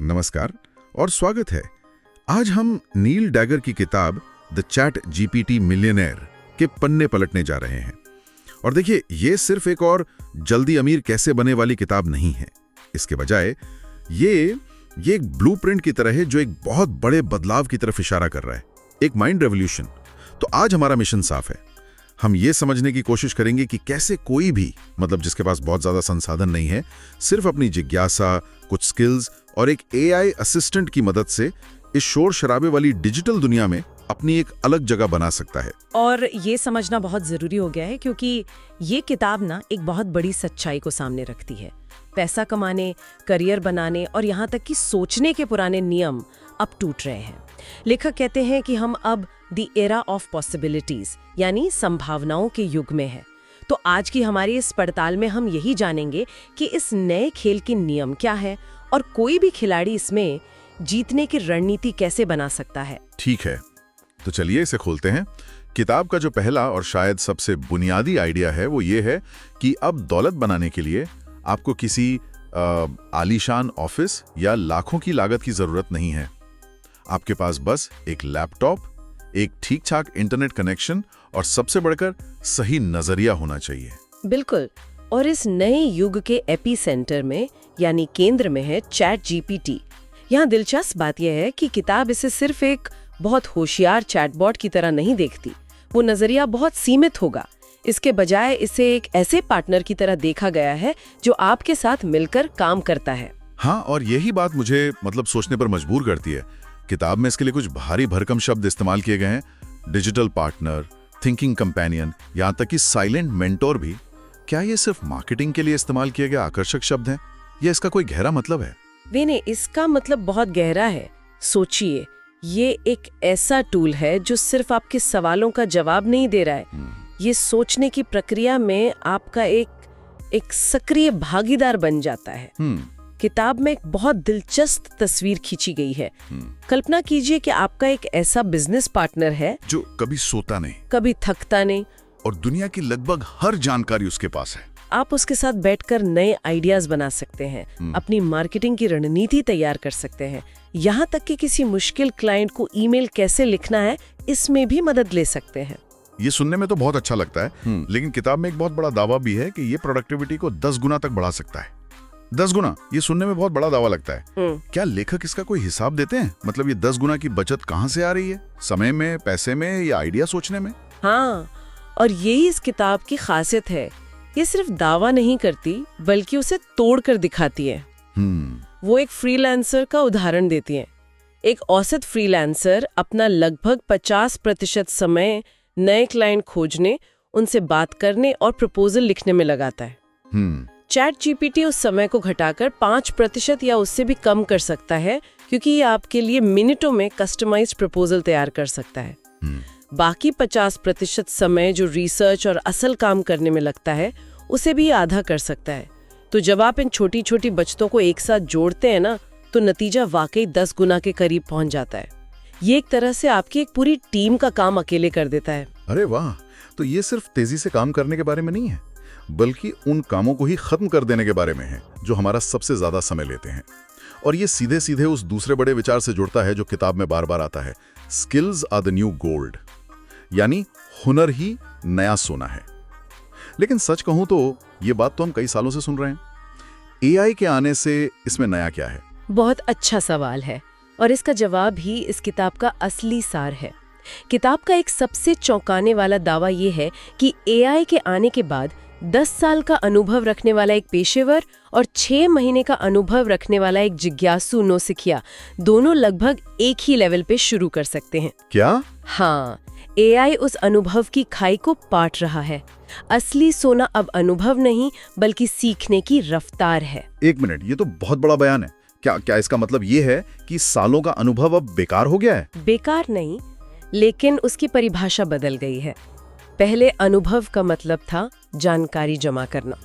नमस्कार और स्वागत है। आज हम नील डैगर की किताब द चैट जीपीटी मिलियनेयर के पन्ने पलटने जा रहे हैं। और देखिए, ये सिर्फ एक और जल्दी अमीर कैसे बने वाली किताब नहीं है। इसके बजाय ये एक ब्लूप्रिंट की तरह है जो एक बहुत बड़े बदलाव की तरफ इशारा कर रहा है, एक माइंड रेवोल्यूशन। तो आज हमारा मिशन साफ है। हम ये समझने की कोशिश करेंगे कि कैसे कोई भी, मतलब जिसके पास बहुत ज्यादा संसाधन नहीं है, सिर्फ अपनी जिज्ञासा, कुछ स्किल्स और एक एआई असिस्टेंट की मदद से इस शोर शराबे वाली डिजिटल दुनिया में अपनी एक अलग जगह बना सकता है। और ये समझना बहुत जरूरी हो गया है क्योंकि ये किताब ना एक बहुत बड़ी सच्चाई को सामने रखती है। पैसा कमाने, करियर बनाने और यहाँ तक कि सोचने के पुराने नियम अब टूट रहे हैं। लेखक कहते हैं कि हम अब द एरा ऑफ पॉसिबिलिटीज यानी संभावनाओं के युग में है। तो आज की हमारी इस पड़ताल में हम यही जानेंगे कि इस नए खेल के नियम क्या है और कोई भी खिलाड़ी इसमें जीतने की रणनीति कैसे बना सकता है। ठीक है, तो चलिए इसे खोलते हैं। किताब का जो पहला और शायद सबसे बुनियादी आइडिया है वो ये है कि अब दौलत बनाने के लिए आपको किसी आलीशान ऑफिस या लाखों की लागत की जरूरत नहीं है। आपके पास बस एक लैपटॉप, एक ठीक-ठाक इंटरनेट कनेक्शन और सबसे बढ़कर सही नजरिया होना चाहिए। बिल्कुल। और इस नए युग के एपी सेंटर में यानी केंद्र में है चैट जीपीटी। यहाँ दिलचस्प बात यह है कि किताब इसे सिर्फ एक बहुत होशियार चैटबॉट की तरह नहीं देखती। वो नजरिया बहुत सीमित होगा। इसके बजाय इसे एक ऐसे पार्टनर की तरह देखा गया है जो आपके साथ मिलकर काम करता है। हाँ, और यही बात मुझे सोचने पर मजबूर करती है। किताब में इसके लिए कुछ भारी भरकम शब्द इस्तेमाल किए गए हैं। डिजिटल पार्टनर, थिंकिंग कंपेनियन, यहाँ तक कि साइलेंट मेंटोर भी। क्या ये सिर्फ मार्केटिंग के लिए इस्तेमाल किए गए आकर्षक शब्द हैं या इसका कोई गहरा मतलब है? वेने, इसका मतलब बहुत गहरा है। सोचिए, ये एक ऐसा टूल है जो सिर्फ आपके सवालों का जवाब नहीं दे रहा है। ये सोचने की प्रक्रिया में आपका एक सक्रिय भागीदार बन जाता है। किताब में एक बहुत दिलचस्प तस्वीर खींची गई है। कल्पना कीजिए कि आपका एक ऐसा बिजनेस पार्टनर है जो कभी सोता नहीं, कभी थकता नहीं और दुनिया की लगभग हर जानकारी उसके पास है। आप उसके साथ बैठकर नए आइडियाज बना सकते हैं, अपनी मार्केटिंग की रणनीति तैयार कर सकते हैं, यहाँ तक कि किसी मुश्किल क्लाइंट को ईमेल कैसे लिखना है इसमें भी मदद ले सकते हैं। ये सुनने में तो बहुत अच्छा लगता है, लेकिन किताब में एक बहुत बड़ा दावा भी है कि ये प्रोडक्टिविटी को 10 गुना तक बढ़ा सकता है। 10 गुना, ये सुनने में बहुत बड़ा दावा लगता है। क्या लेखक इसका कोई हिसाब देते हैं? मतलब ये 10 गुना की बचत कहाँ से आ रही है? समय में, पैसे में या आइडिया सोचने में? हाँ, और यही इस किताब की खासियत है। ये सिर्फ दावा नहीं करती बल्कि उसे तोड़ कर दिखाती है। वो एक फ्रीलांसर का उदाहरण देती है। एक औसत फ्रीलांसर अपना लगभग 50% समय नए क्लाइंट खोजने, उनसे बात करने और प्रपोजल लिखने में लगाता है। चैट जीपीटी उस समय को घटाकर 5% या उससे भी कम कर सकता है क्योंकि ये आपके लिए मिनटों में कस्टमाइज्ड प्रपोजल तैयार कर सकता है। बाकी 50% समय जो रिसर्च और असल काम करने में लगता है उसे भी आधा कर सकता है। तो जब आप इन छोटी छोटी बचतों को एक साथ जोड़ते हैं ना, तो नतीजा वाकई 10 गुना के करीब पहुंच जाता है। ये एक तरह से आपकी एक पूरी टीम का काम अकेले कर देता है। अरे वाह! तो ये सिर्फ तेजी से काम करने के बारे में नहीं है, बल्कि उन कामों को ही खत्म कर देने के बारे में है जो हमारा सबसे ज्यादा समय लेते हैं। और ये सीधे सीधे उस दूसरे बड़े विचार से जुड़ता है जो किताब में बार बार आता है, skills are the new gold, यानी हुनर ही नया सोना है। लेकिन सच कहूं तो ये बात तो हम कई सालों से सुन रहे हैं। एआई के आने से इसमें नया क्या है? बहुत अच्छा सवाल है और इसका जवाब ही इस किताब का असली सार है। किताब का एक सबसे चौंकाने वाला दावा ये है कि एआई के आने के बाद 10 साल का अनुभव रखने वाला एक पेशेवर और 6 महीने का अनुभव रखने वाला एक जिज्ञासु नौसिखिया दोनों लगभग एक ही लेवल पे शुरू कर सकते हैं। क्या? हाँ, एआई उस अनुभव की खाई को पाट रहा है। असली सोना अब अनुभव नहीं बल्कि सीखने की रफ्तार है। एक मिनट, ये तो बहुत बड़ा बयान है। क्या इसका मतलब ये है कि सालों का अनुभव अब बेकार हो गया है? बेकार नहीं, लेकिन उसकी परिभाषा बदल गई है। पहले अनुभव का मतलब था जानकारी जमा करना।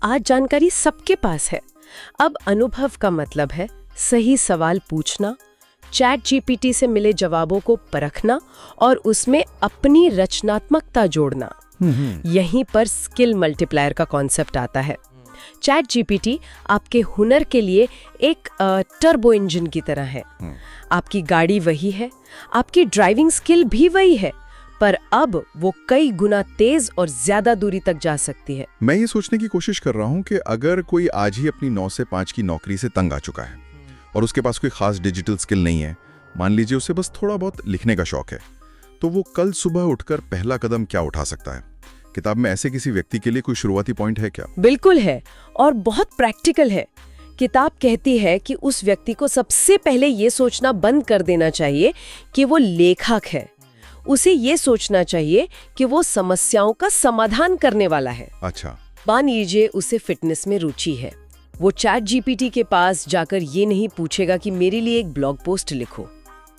आज जानकारी सबके पास है। अब अनुभव का मतलब है सही सवाल पूछना, चैट जीपीटी से मिले जवाबों को परखना और उसमें अपनी रचनात्मकता जोड़ना। यहीं पर स्किल मल्टीप्लायर का कॉन्सेप्ट आता है। चैट जीपीटी आपके हुनर के लिए एक टर्बो इंजन की तरह है। आपकी गाड़ी वही है, आपकी ड्राइविंग स्किल भी वही है, पर अब वो कई गुना तेज और ज्यादा दूरी तक जा सकती है। मैं ये सोचने की कोशिश कर रहा हूँ कि अगर कोई आज ही अपनी 9 से 5 की नौकरी से तंग आ चुका है और उसके पास कोई खास डिजिटल स्किल नहीं है, मान लीजिए उसे बस थोड़ा बहुत लिखने का शौक है, तो वो कल सुबह उठकर पहला कदम क्या उठा सकता है? किताब में ऐसे किसी व्यक्ति के लिए कोई शुरुआती पॉइंट है क्या? बिल्कुल है, और बहुत प्रैक्टिकल है। किताब कहती है कि उस व्यक्ति को सबसे पहले ये सोचना बंद कर देना चाहिए कि वो लेखक है। उसे ये सोचना चाहिए कि वो समस्याओं का समाधान करने वाला है। अच्छा। मान लीजिए उसे फिटनेस में रुचि है। वो चैट जीपीटी के पास जाकर ये नहीं पूछेगा कि मेरे लिए एक ब्लॉग पोस्ट लिखो।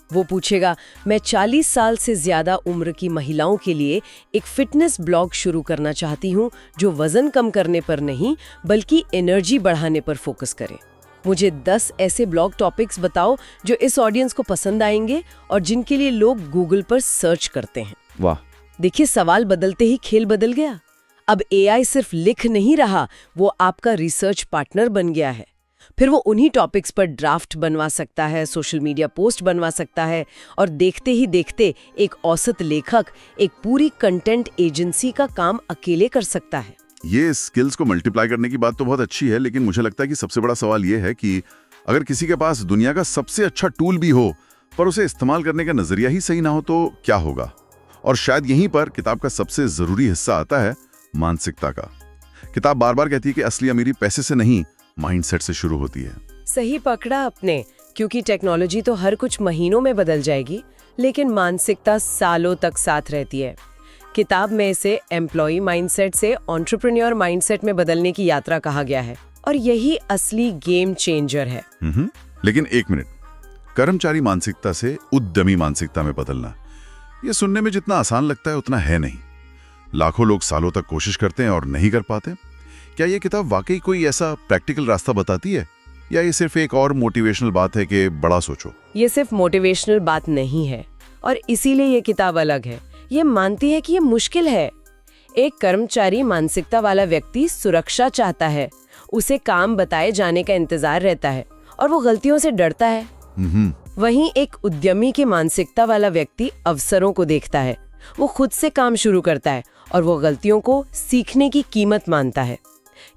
वो पूछेगा, मैं 40 साल से ज्यादा उम्र की महिलाओं के लिए एक फिटनेस ब्लॉग शुरू करना चाहती हूँ जो वजन कम करने पर नहीं बल्कि एनर्जी बढ़ाने पर फोकस करे। मुझे 10 ऐसे ब्लॉग टॉपिक्स बताओ जो इस ऑडियंस को पसंद आएंगे और जिनके लिए लोग गूगल पर सर्च करते हैं। वाह! देखिए, सवाल बदलते ही खेल बदल गया। अब एआई सिर्फ लिख नहीं रहा, वो आपका रिसर्च पार्टनर बन गया है। फिर वो उन्हीं टॉपिक्स पर ड्राफ्ट बनवा सकता है, सोशल मीडिया पोस्ट बनवा सकता है, और देखते ही देखते एक औसत लेखक एक पूरी कंटेंट एजेंसी का काम अकेले कर सकता है। ये स्किल्स को मल्टीप्लाई करने की बात तो बहुत अच्छी है, लेकिन मुझे लगता है कि सबसे बड़ा सवाल ये है कि अगर किसी के पास दुनिया का सबसे अच्छा टूल भी हो पर उसे इस्तेमाल करने का नजरिया ही सही ना हो तो क्या होगा? और शायद यहीं पर किताब का सबसे जरूरी हिस्सा आता है, मानसिकता का। किताब बार बार कहती है कि असली अमीरी पैसे से नहीं, माइंडसेट से शुरू होती है। सही पकड़ा आपने, क्योंकि टेक्नोलॉजी तो हर कुछ महीनों में बदल जाएगी, लेकिन मानसिकता सालों तक साथ रहती है। किताब में इसे एम्प्लॉई माइंडसेट से एंटरप्रेन्योर माइंडसेट में बदलने की यात्रा कहा गया है, और यही असली गेम चेंजर है। लेकिन एक मिनट, कर्मचारी मानसिकता से उद्यमी मानसिकता में बदलना, ये सुनने में जितना आसान लगता है उतना है नहीं। लाखों लोग सालों तक कोशिश करते हैं और नहीं कर पाते। क्या ये किताब वाकई कोई ऐसा प्रैक्टिकल रास्ता बताती है, या ये सिर्फ एक और मोटिवेशनल बात है कि बड़ा सोचो? ये सिर्फ मोटिवेशनल बात नहीं है, और इसीलिए ये किताब अलग है। ये मानती है कि ये मुश्किल है। एक कर्मचारी मानसिकता वाला व्यक्ति सुरक्षा चाहता है, उसे काम बताए जाने का इंतजार रहता है और वो गलतियों से डरता है। वहीं एक उद्यमी की मानसिकता वाला व्यक्ति अवसरों को देखता है, वो खुद से काम शुरू करता है और वो गलतियों को सीखने की कीमत मानता है।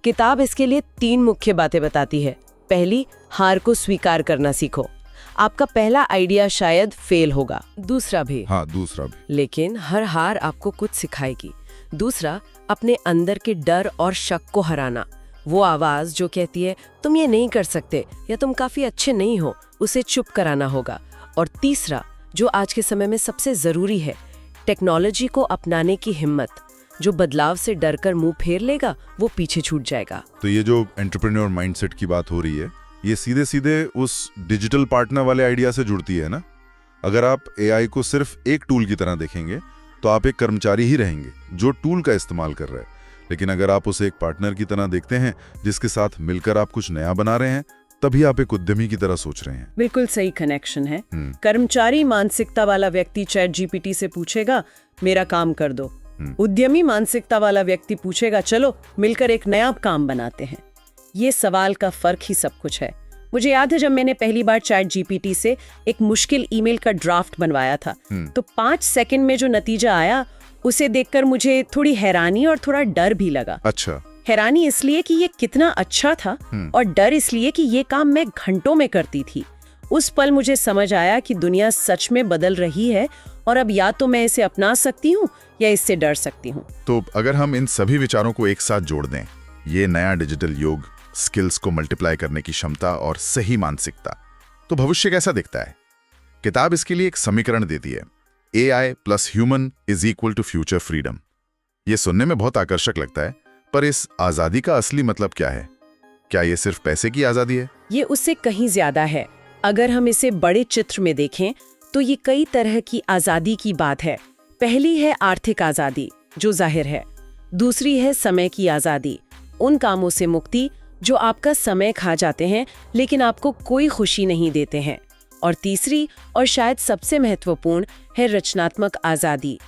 किताब इसके लिए 3 मुख्य बातें बताती है। पहली, हार को स्वीकार करना सीखो। आपका पहला आइडिया शायद फेल होगा, दूसरा भी, लेकिन हर हार आपको कुछ सिखाएगी। दूसरा, अपने अंदर के डर और शक को हराना। वो आवाज जो कहती है तुम ये नहीं कर सकते या तुम काफी अच्छे नहीं हो, उसे चुप कराना होगा। और तीसरा, जो आज के समय में सबसे जरूरी है, टेक्नोलॉजी को अपनाने की हिम्मत। जो बदलाव से डरकर मुंह फेर लेगा वो पीछे छूट जाएगा। तो ये जो एंटरप्रेन्योर माइंडसेट की बात हो रही है, ये सीधे सीधे उस डिजिटल पार्टनर वाले आइडिया से जुड़ती है ना? अगर आप एआई को सिर्फ एक टूल की तरह देखेंगे तो आप एक कर्मचारी ही रहेंगे जो टूल का इस्तेमाल कर रहे हैं। लेकिन अगर आप उसे एक पार्टनर की तरह देखते हैं जिसके साथ मिलकर आप कुछ नया बना रहे हैं, तभी आप एक उद्यमी की तरह सोच रहे हैं। बिल्कुल सही कनेक्शन है। कर्मचारी मानसिकता वाला व्यक्ति चैट जीपीटी से पूछेगा मेरा काम कर दो। उद्यमी मानसिकता वाला व्यक्ति पूछेगा चलो मिलकर एक नया काम बनाते हैं। ये सवाल का फर्क ही सब कुछ है। मुझे याद है जब मैंने पहली बार चैट जीपीटी से एक मुश्किल ईमेल का ड्राफ्ट बनवाया था, तो 5 सेकंड में जो नतीजा आया उसे देखकर मुझे थोड़ी हैरानी और थोड़ा डर भी लगा। अच्छा। हैरानी इसलिए कि ये कितना अच्छा था और डर इसलिए कि ये काम मैं घंटों में करती थी। उस पल मुझे समझ आया कि दुनिया सच में बदल रही है और अब या तो मैं इसे अपना सकती हूँ या इससे डर सकती हूँ। तो अगर हम इन सभी विचारों को एक साथ जोड़ दें, ये नया डिजिटल युग, स्किल्स को मल्टीप्लाई करने की क्षमता और सही मानसिकता, तो भविष्य कैसा दिखता है? किताब इसके लिए एक समीकरण देती है, AI + ह्यूमन = फ्यूचर फ्रीडम। ये सुनने में बहुत आकर्षक लगता है, पर इस आजादी का असली मतलब क्या है? क्या ये सिर्फ पैसे की आजादी है? ये उससे कहीं ज्यादा है। अगर हम इसे बड़े चित्र में देखें तो ये कई तरह की आजादी की बात है। पहली है आर्थिक आजादी, जो जाहिर है। दूसरी है समय की आजादी, उन कामों से मुक्ति जो आपका समय खा जाते हैं लेकिन आपको कोई खुशी नहीं देते हैं। और तीसरी और शायद सबसे महत्वपूर्ण है रचनात्मक आजादी,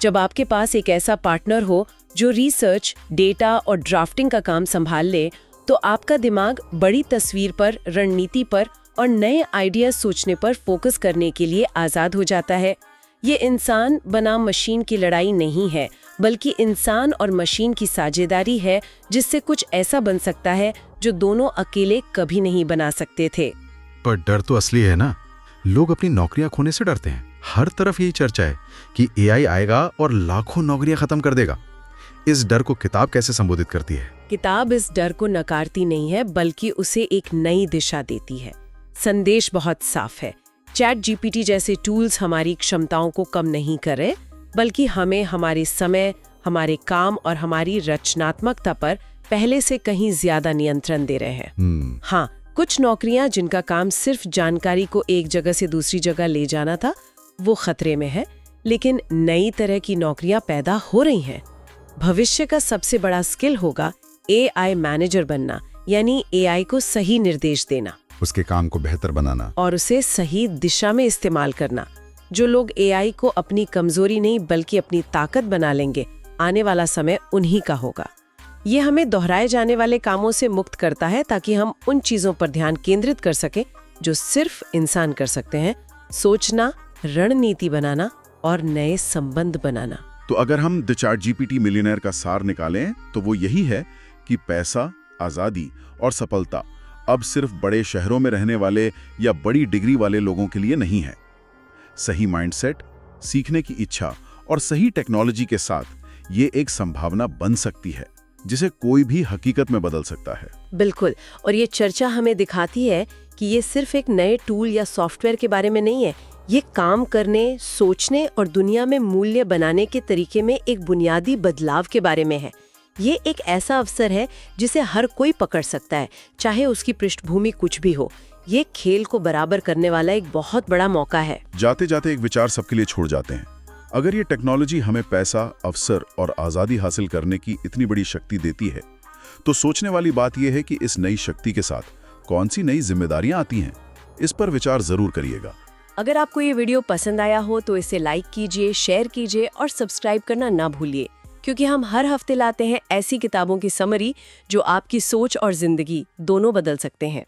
जब आपके पास एक ऐसा पार्टनर हो जो रिसर्च, डेटा और ड्राफ्टिंग का काम संभाल ले तो आपका दिमाग बड़ी तस्वीर पर, रणनीति पर और नए आइडियाज सोचने पर फोकस करने के लिए आज़ाद हो जाता है। ये इंसान बनाम मशीन की लड़ाई नहीं है, बल्कि इंसान और मशीन की साझेदारी है, जिससे कुछ ऐसा बन सकता है जो दोनों अकेले कभी नहीं बना सकते थे। पर डर तो असली है ना। लोग अपनी नौकरियां खोने से डरते हैं। हर तरफ यही चर्चा है कि एआई आएगा और लाखों नौकरियां खत्म कर देगा। इस डर को किताब कैसे संबोधित करती है? किताब इस डर को नकारती नहीं है, बल्कि उसे एक नई दिशा देती है। संदेश बहुत साफ है। चैट जीपीटी जैसे टूल्स हमारी क्षमताओं को कम नहीं कर रहे, बल्कि हमें हमारे समय, हमारे काम और हमारी रचनात्मकता पर पहले से कहीं ज्यादा नियंत्रण दे रहे हैं। हाँ, कुछ नौकरियां जिनका काम सिर्फ जानकारी को एक जगह से दूसरी जगह ले जाना था, वो खतरे में है, लेकिन नई तरह की नौकरियां पैदा हो रही हैं। भविष्य का सबसे बड़ा स्किल होगा एआई मैनेजर बनना, यानी एआई को सही निर्देश देना, उसके काम को बेहतर बनाना और उसे सही दिशा में इस्तेमाल करना। जो लोग एआई को अपनी कमजोरी नहीं बल्कि अपनी ताकत बना लेंगे, आने वाला समय उन्हीं का होगा। ये हमें दोहराए जाने वाले कामों से मुक्त करता है, ताकि हम उन चीजों पर ध्यान केंद्रित कर सकें जो सिर्फ इंसान कर सकते हैं: सोचना, रणनीति बनाना और नए संबंध बनाना। तो अगर हम द चैट जीपीटी मिलियनेयर का सार निकालें तो वो यही है कि पैसा, आज़ादी और सफलता अब सिर्फ बड़े शहरों में रहने वाले या बड़ी डिग्री वाले लोगों के लिए नहीं है। सही माइंडसेट, सीखने की इच्छा और सही टेक्नोलॉजी के साथ ये एक संभावना बन सकती है जिसे कोई भी हकीकत में बदल सकता है। बिल्कुल, और ये चर्चा हमें दिखाती है कि ये सिर्फ एक नए टूल या सॉफ्टवेयर के बारे में नहीं है। ये काम करने, सोचने और दुनिया में मूल्य बनाने के तरीके में एक बुनियादी बदलाव के बारे में है। ये एक ऐसा अवसर है जिसे हर कोई पकड़ सकता है, चाहे उसकी पृष्ठभूमि कुछ भी हो। ये खेल को बराबर करने वाला एक बहुत बड़ा मौका है। जाते जाते एक विचार सबके लिए छोड़ जाते हैं। अगर ये टेक्नोलॉजी हमें पैसा, अवसर और आज़ादी हासिल करने की इतनी बड़ी शक्ति देती है, तो सोचने वाली बात यह है कि इस नई शक्ति के साथ कौन सी नई जिम्मेदारियां आती हैं। इस पर विचार जरूर करिएगा। अगर आपको ये वीडियो पसंद आया हो तो इसे लाइक कीजिए, शेयर कीजिए और सब्सक्राइब करना ना भूलिए, क्योंकि हम हर हफ्ते लाते हैं ऐसी किताबों की समरी जो आपकी सोच और जिंदगी दोनों बदल सकते हैं।